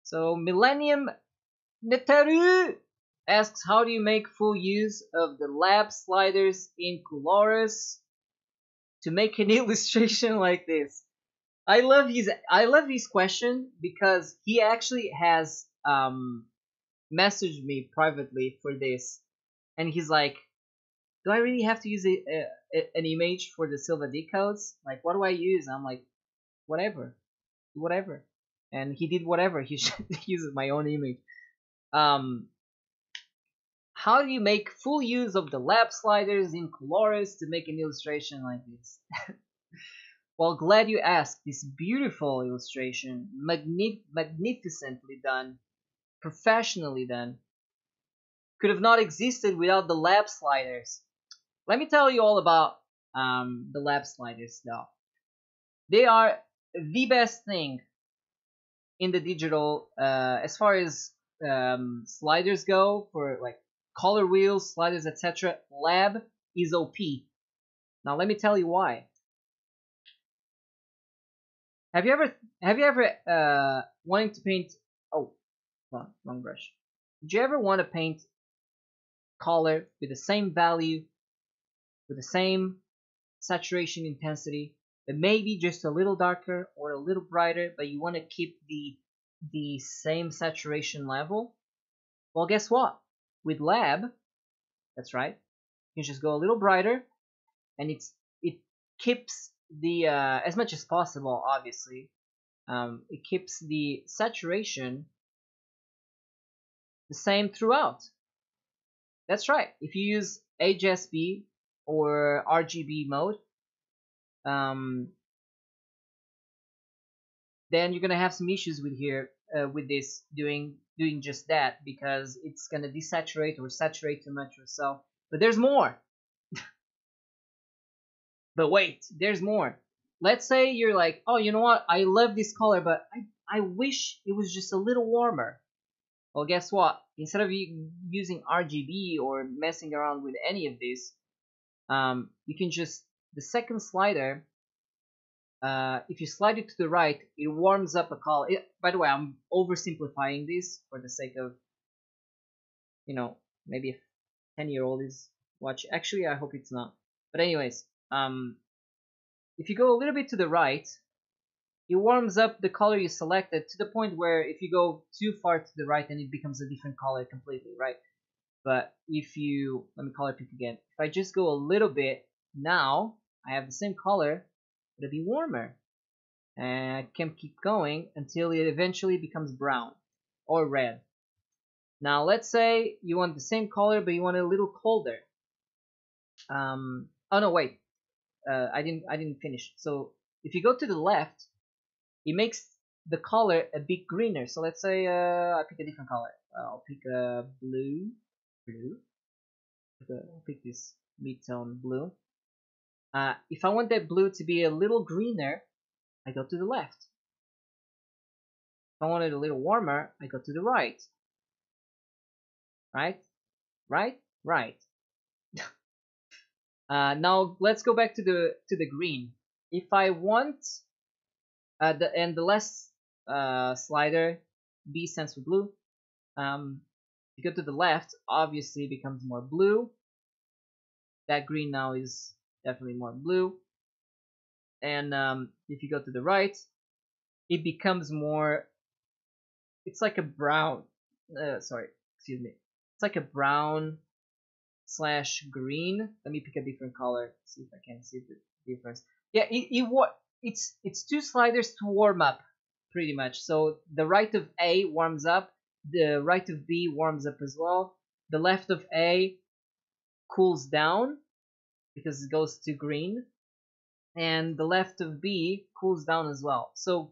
So Millennium Netaru asks, how do you make full use of the lab sliders in COOLORUS to make an illustration like this? I love his question because he actually has messaged me privately for this, and he's like, do I really have to use an image for the Silva decodes? Like, what do I use? I'm like, whatever, whatever. And he did whatever. He uses my own image. How do you make full use of the lab sliders in COOLORUS to make an illustration like this? Well, glad you asked. This beautiful illustration, magnificently done, professionally done, could have not existed without the lab sliders. Let me tell you all about the lab sliders now. They are the best thing in the digital as far as sliders go, for like color wheels, sliders, etc. Lab is OP. Now let me tell you why. Have you ever wanting to paint? Oh, wrong brush. Did you ever want to paint color with the same value, with the same saturation intensity, but maybe just a little darker or a little brighter, but you want to keep the same saturation level? Well, guess what? With lab, that's right, you can just go a little brighter, and it keeps the as much as possible, obviously, it keeps the saturation the same throughout. That's right. If you use HSB or RGB mode, then you're gonna have some issues with this doing just that, because it's gonna desaturate or saturate too much or so. But there's more. But wait, there's more. Let's say you're like, oh, you know what? I love this color, but I wish it was just a little warmer. Well, guess what? Instead of using RGB or messing around with any of this, you can just, the second slider, if you slide it to the right, it warms up a color. By the way, I'm oversimplifying this for the sake of, maybe a 10-year-old is watching. Actually, I hope it's not. But anyways, if you go a little bit to the right, it warms up the color you selected to the point where if you go too far to the right, then it becomes a different color completely, right? But if you, let me color pick again. If I just go a little bit, now I have the same color, it'll be warmer. And I can keep going until it eventually becomes brown or red. Now let's say you want the same color, but you want it a little colder. Oh no, wait. I didn't finish. So if you go to the left, it makes the color a bit greener. So let's say I pick a different color. I'll pick a blue. I'll pick this mid-tone blue. If I want that blue to be a little greener, I go to the left. If I want it a little warmer, I go to the right. Right. Now let's go back to the green. If I want the last slider, B stands for blue. You go to the left, obviously it becomes more blue. That green now is definitely more blue. And if you go to the right, it becomes more, it's like a brown, excuse me. It's like a brown / green. Let me pick a different color, see if I can see the difference. Yeah, it's two sliders to warm up, pretty much. So the right of A warms up, the right of B warms up as well. The left of A cools down because it goes to green, and the left of B cools down as well. So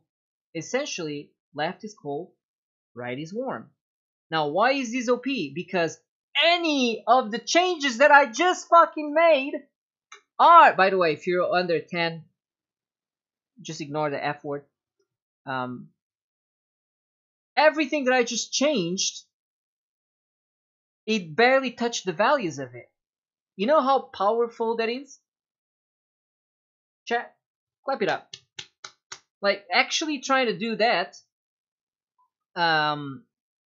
essentially, left is cold, right is warm. Now, why is this OP? Because any of the changes that I just fucking made are, by the way, if you're under 10, just ignore the F word. Everything that I just changed, it barely touched the values of it. You know how powerful that is? Chat, clap it up. Like, actually trying to do that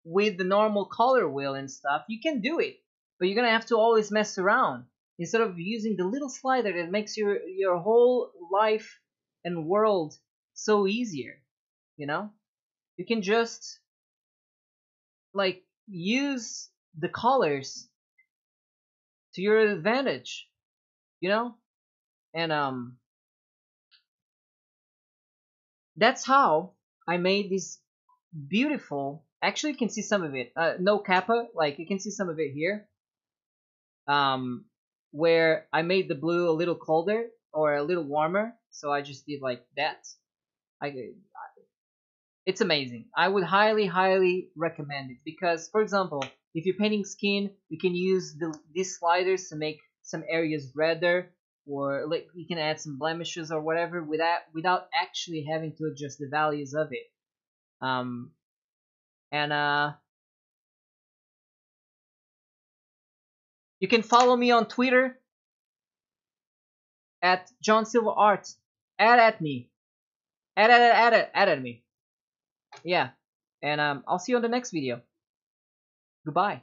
with the normal color wheel and stuff, you can do it, but you're gonna have to always mess around instead of using the little slider that makes your whole life and world so easier. You know, you can just like use the colors to your advantage. You know, and that's how I made this beautiful. Actually, you can see some of it. No kappa, like you can see some of it here. Um, where I made the blue a little colder or a little warmer, so I just did like that. I, it's amazing. I would highly, highly recommend it because, for example, if you're painting skin, you can use these sliders to make some areas redder, or like you can add some blemishes or whatever without actually having to adjust the values of it. Um, and you can follow me on Twitter at John Silva Art. Add at me. Add at me. Yeah. And I'll see you on the next video. Goodbye.